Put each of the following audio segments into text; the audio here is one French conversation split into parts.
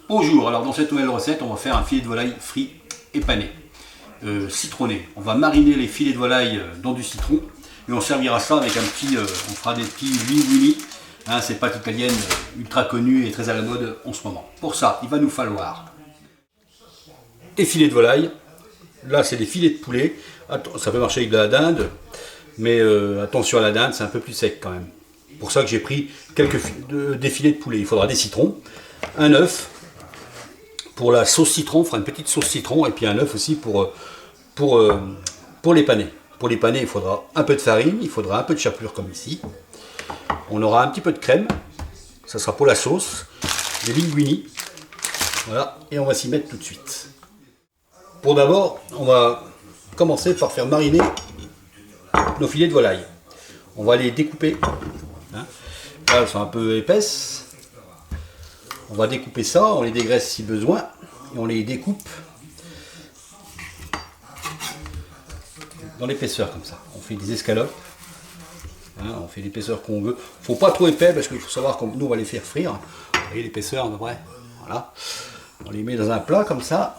Bonjour, alors dans cette nouvelle recette, on va faire un filet de volaille frit et pané, citronné. On va mariner les filets de volaille dans du citron et on servira ça avec on fera des petits linguini, hein, ces pâtes italiennes ultra connues et très à la mode en ce moment. Pour ça, il va nous falloir des filets de volaille. Là, c'est des filets de poulet. Ça peut marcher avec de la dinde, mais attention à la dinde, c'est un peu plus sec quand même. Pour ça que j'ai pris des filets de poulet. Il faudra des citrons, un œuf. Pour la sauce citron, on fera une petite sauce citron et puis un œuf aussi pour les paner. Pour les paner, il faudra un peu de farine, il faudra un peu de chapelure comme ici. On aura un petit peu de crème, ça sera pour la sauce, des linguini. Voilà, et on va s'y mettre tout de suite. Pour d'abord, on va commencer par faire mariner nos filets de volaille. On va les découper. Hein. Là, elles sont un peu épaisses. On va découper ça, on les dégraisse si besoin, et on les découpe dans l'épaisseur comme ça. On fait des escalopes, hein, on fait l'épaisseur qu'on veut. Faut pas trop épais parce qu'il faut savoir que nous on va les faire frire. Vous voyez l'épaisseur à peu près. Voilà. On les met dans un plat comme ça.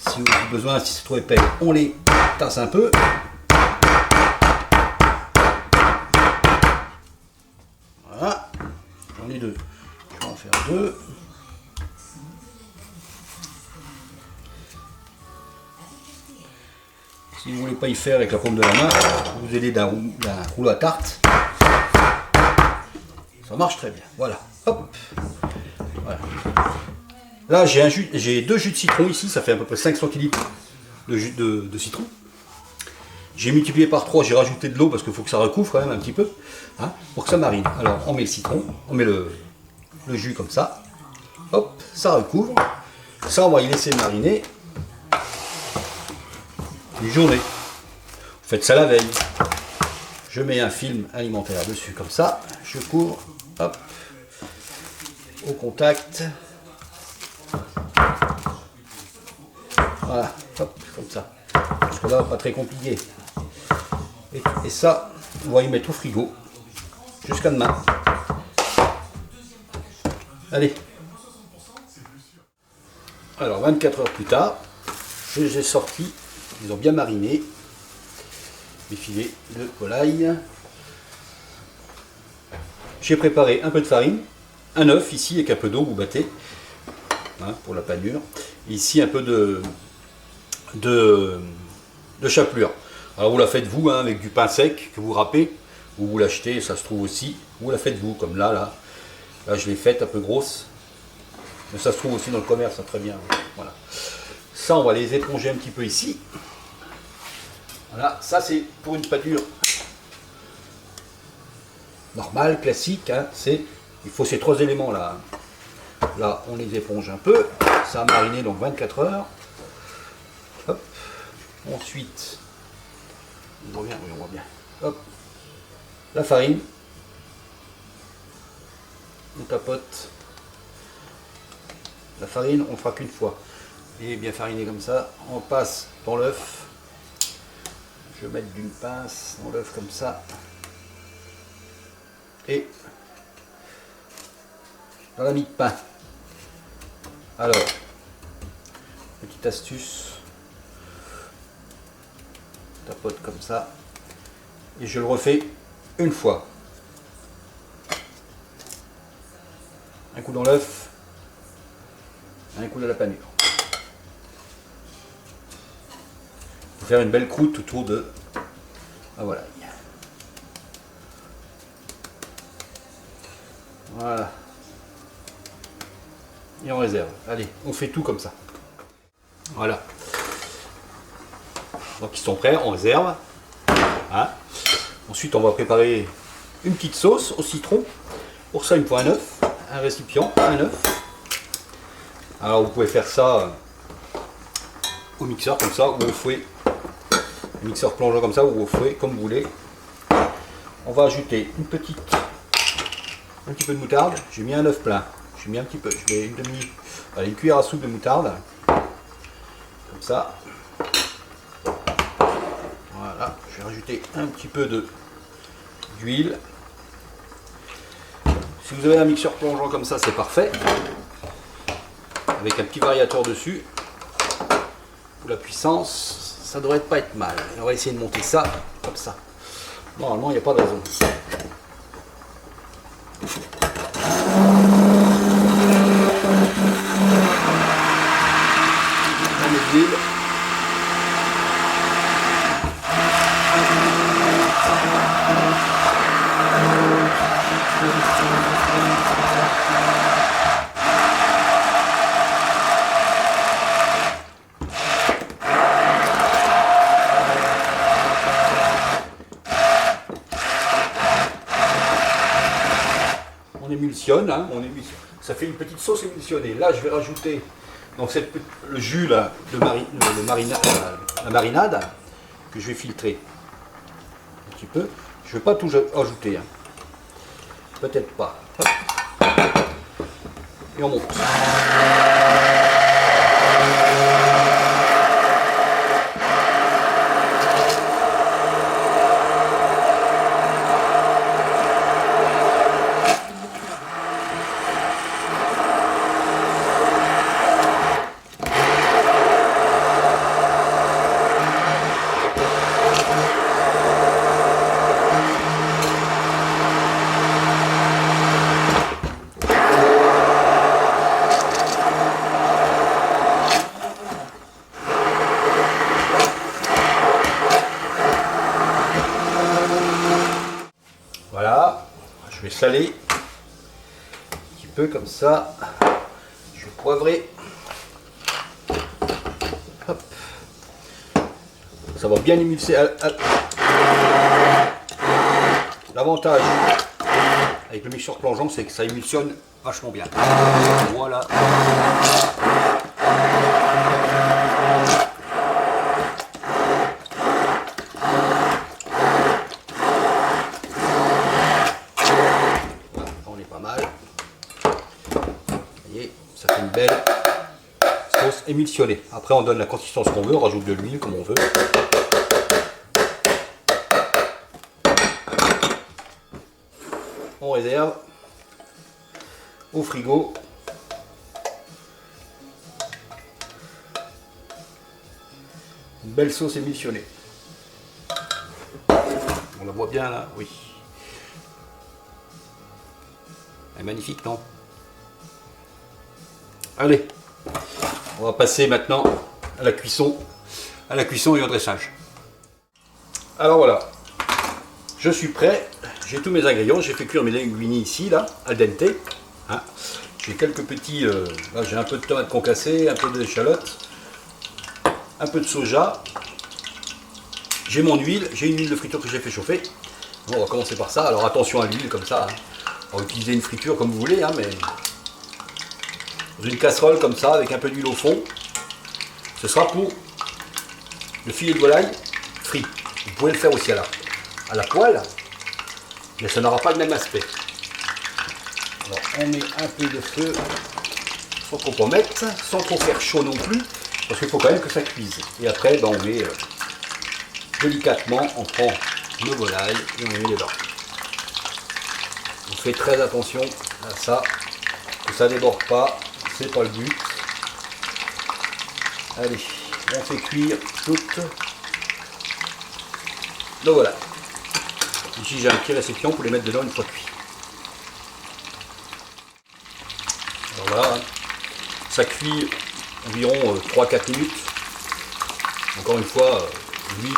Si vous avez besoin, si c'est trop épais, on les tasse un peu. Voilà. J'en ai deux. Je vais en faire deux. Si vous ne voulez pas y faire avec la paume de la main, vous aidez d'un rouleau à tarte. Ça marche très bien. Voilà. Hop. Voilà. Là, j'ai deux jus de citron ici. Ça fait à peu près 5 centilitres de jus de citron. J'ai multiplié par 3, j'ai rajouté de l'eau parce qu'il faut que ça recouvre quand même un petit peu, hein, pour que ça marine. Alors, on met le citron, on met le jus comme ça. Hop, ça recouvre. Ça, on va y laisser mariner une journée. Vous faites ça la veille. Je mets un film alimentaire dessus comme ça. Je couvre, hop, au contact. Voilà, hop, comme ça. Parce que là, pas très compliqué. Et ça, on va y mettre au frigo jusqu'à demain. Allez. Alors 24 heures plus tard, je les ai sortis, ils ont bien mariné, mes filets de volaille. J'ai préparé un peu de farine, un œuf ici avec un peu d'eau, vous battez, hein, pour la panure. Ici un peu de chapelure. Alors vous la faites vous, hein, avec du pain sec que vous râpez, ou vous l'achetez, ça se trouve aussi, vous la faites vous, comme là je l'ai faite un peu grosse. Mais ça se trouve aussi dans le commerce, hein, très bien. Voilà. Ça, on va les éponger un petit peu ici. Voilà, ça c'est pour une pâture normale, classique. Hein, il faut ces trois éléments là. Là, on les éponge un peu. Ça a mariné donc 24 heures. Hop. Ensuite, on voit bien, oui, on voit bien. Hop. La farine. On tapote. La farine, on ne fera qu'une fois. Et bien fariné comme ça, on passe dans l'œuf. Je vais mettre d'une pince dans l'œuf comme ça. Et dans la mie de pain. Alors, petite astuce. Je tapote comme ça. Et je le refais une fois. Un coup dans l'œuf. Un coup de la panure. Pour faire une belle croûte autour de la volaille. Voilà. Et on réserve. Allez, on fait tout comme ça. Voilà. Donc ils sont prêts, on réserve. Hein. Ensuite, on va préparer une petite sauce au citron. Pour ça, il me faut un œuf, un récipient, un œuf. Alors vous pouvez faire ça au mixeur comme ça, ou au fouet, au mixeur plongeant comme ça, ou au fouet, comme vous voulez. On va ajouter un petit peu de moutarde. J'ai mis un œuf plein. J'ai mis un petit peu, je mets une cuillère à soupe de moutarde. Comme ça. Voilà, je vais rajouter un petit peu d'huile. Si vous avez un mixeur plongeant comme ça, c'est parfait. avec un petit variateur dessus. Pour la puissance, ça devrait pas être mal. Et on va essayer de monter ça comme ça. Normalement, il n'y a pas de raison. On met de l'huile. On émulsionne, hein, ça fait une petite sauce émulsionnée. Là, je vais rajouter donc le jus là, la marinade que je vais filtrer un petit peu. Je ne vais pas tout ajouter, hein. Peut-être pas. Hop. Et on monte. Voilà, je vais saler un petit peu comme ça. Je vais poivrer. Hop. Ça va bien émulser. L'avantage avec le mixeur plongeant, c'est que ça émulsionne vachement bien. Voilà. On est pas mal. Vous voyez, ça fait une belle sauce émulsionnée. Après, on donne la consistance qu'on veut, on rajoute de l'huile comme on veut. On réserve au frigo. Une belle sauce émulsionnée. On la voit bien là, oui. Elle est magnifique, non? Allez, on va passer maintenant à la cuisson et au dressage. Alors voilà, je suis prêt. J'ai tous mes ingrédients. J'ai fait cuire mes linguini ici, là, al dente. Hein. J'ai quelques petits. Là, j'ai un peu de tomates concassées, un peu d'échalotes, un peu de soja. J'ai mon huile. J'ai une huile de friture que j'ai fait chauffer. Bon, on va commencer par ça. Alors attention à l'huile comme ça. Hein. On va utiliser une friture comme vous voulez, hein, mais dans une casserole comme ça, avec un peu d'huile au fond. Ce sera pour le filet de volaille frit. Vous pouvez le faire aussi à la poêle, mais ça n'aura pas le même aspect. Alors on met un peu de feu sans trop en mettre, sans trop faire chaud non plus, parce qu'il faut quand même que ça cuise. Et après, ben, on met délicatement, on prend nos volailles et on les met dedans. On fait très attention à ça, que ça ne déborde pas, c'est pas le but. Allez, on fait cuire toutes. Donc voilà. Ici j'ai un petit récipient pour les mettre dedans une fois cuit. Alors voilà, ça cuit environ 3-4 minutes. Encore une fois, l'huile,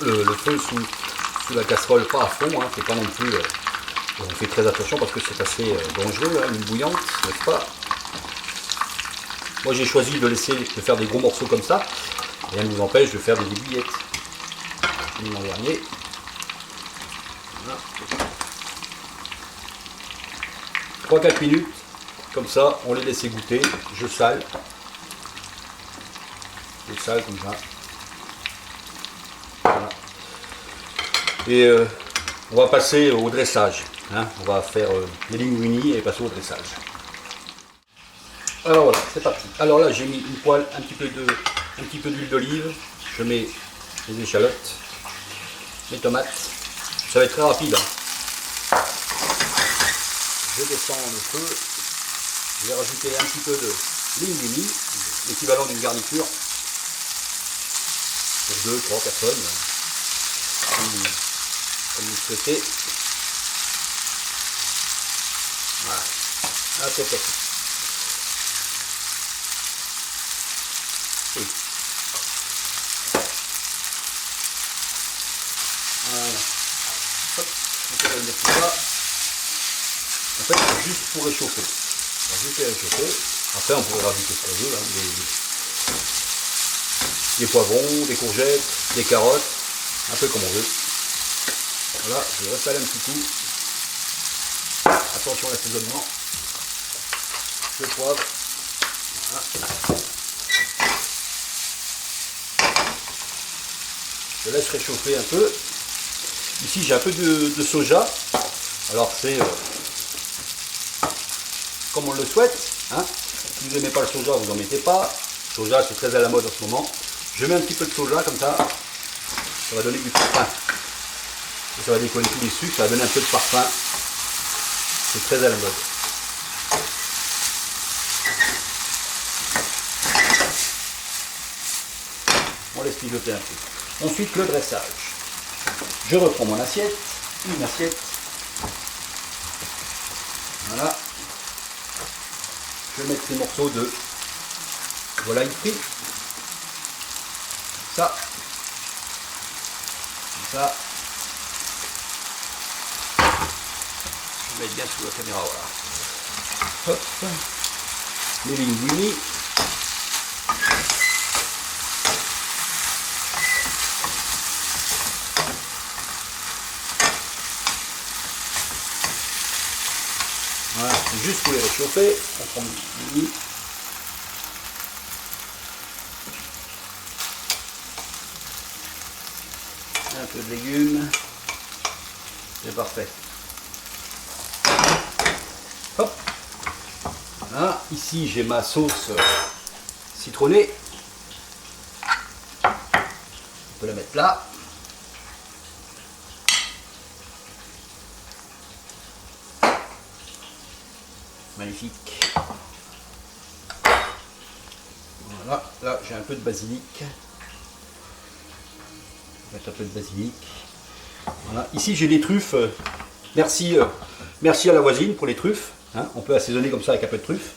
le feu sous la casserole pas à fond, hein, c'est pas non plus. On fait très attention parce que c'est assez dangereux, hein, une bouillante, n'est-ce pas? Moi j'ai choisi de faire des gros morceaux comme ça. Rien ne vous empêche de faire des aiguillettes. J'ai mis mon dernier. Voilà. 3-4 minutes, comme ça, on les laisse égoutter. Je sale. Je sale comme ça. Voilà. Et on va passer au dressage. Hein. On va faire les linguini et passer au dressage. Alors voilà, c'est parti. Alors là, j'ai mis une poêle, un petit peu d'huile d'olive. Je mets les échalotes, les tomates. Ça va être très rapide. Hein. Je descends le feu. Je vais rajouter un petit peu linguini, l'équivalent d'une garniture pour 2-3 personnes, comme vous souhaitez. Voilà, à peu près. Oui. Voilà. Hop, on peut le mettre là. En fait, c'est juste pour réchauffer. On va juste les réchauffer. Après, on pourrait rajouter ce qu'on veut, hein, des poivrons, des courgettes, des carottes, un peu comme on veut. Voilà, je vais ressaler un petit coup. Attention à l'assaisonnement. Le poivre. Voilà. Je laisse réchauffer un peu. Ici, j'ai un peu de soja. Alors, c'est comme on le souhaite. Hein. Si vous n'aimez pas le soja, vous n'en mettez pas. Le soja, c'est très à la mode en ce moment. Je mets un petit peu de soja comme ça. Ça va donner du parfum. Et ça va décoller tous les sucres. Ça va donner un peu de parfum. C'est très à la mode. On laisse mijoter un peu. Ensuite, le dressage. Je reprends mon assiette. Une assiette. Voilà. Je vais mettre ces morceaux de volaille frit. Ça. Comme ça. Je vais mettre bien sous la caméra, voilà. Hop. Les linguini. Voilà, c'est juste pour les réchauffer. On prend le linguini. Un peu de légumes. C'est parfait. Hop. Voilà. Ici j'ai ma sauce citronnée. On peut la mettre là. Magnifique. Voilà, là j'ai un peu de basilic. Je vais mettre un peu de basilic. Voilà. Ici j'ai des truffes. Merci à la voisine pour les truffes. Hein. On peut assaisonner comme ça avec un peu de truffes.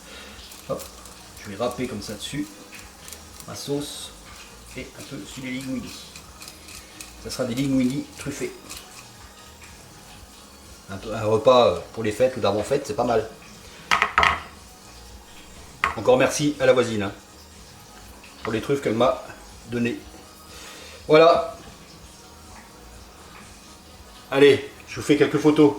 Hop. Je vais râper comme ça dessus ma sauce et un peu sur les linguini. Ça sera des linguini truffés. Un repas pour les fêtes ou d'avant-fête, c'est pas mal. Encore merci à la voisine hein, pour les truffes qu'elle m'a données. Voilà. Allez, je vous fais quelques photos.